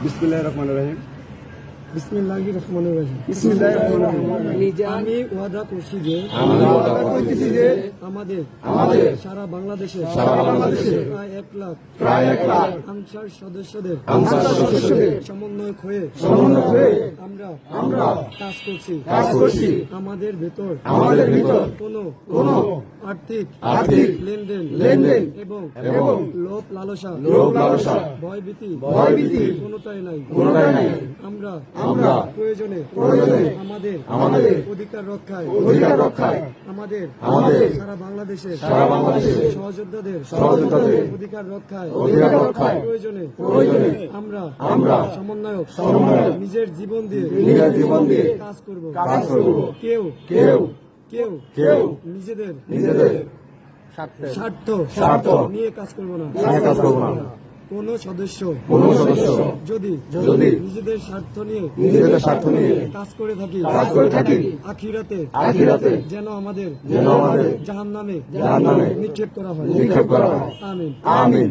বিসমিল্লাহির রহমানির রহিম। বিসমিল্লাহির রহমানির রহিম। বিসমিল্লাহির রহমানির রহিম। আমি ওয়াদা করছি যে আমাদের সারা বাংলাদেশে প্রায় 1 লাখ আনসার সদস্যদের সমন্বয়ক হয়ে আমরা কাজ করছি। আমাদের ভেতর কোনো আর্থিক লেনদেন এবং লোভ লালসা ভয়ভীতি কোনোটাই নাই। আমরা প্রয়োজনে আমাদের অধিকার রক্ষায় আমাদের সারা বাংলাদেশের সহযোদ্ধাদের অধিকার রক্ষায় প্রয়োজনে আমরা সমন্বয়ক নিজের জীবন দিয়ে কাজ করব। কেউ নিজেদের স্বার্থ নিয়ে কাজ করব না। কোন সদস্য যদি নিজেদের স্বার্থ নিয়ে কাজ করে থাকি আখিরাতে যেন আমাদের জাহান্নামে নিক্ষেপ করা হয়। আমিন।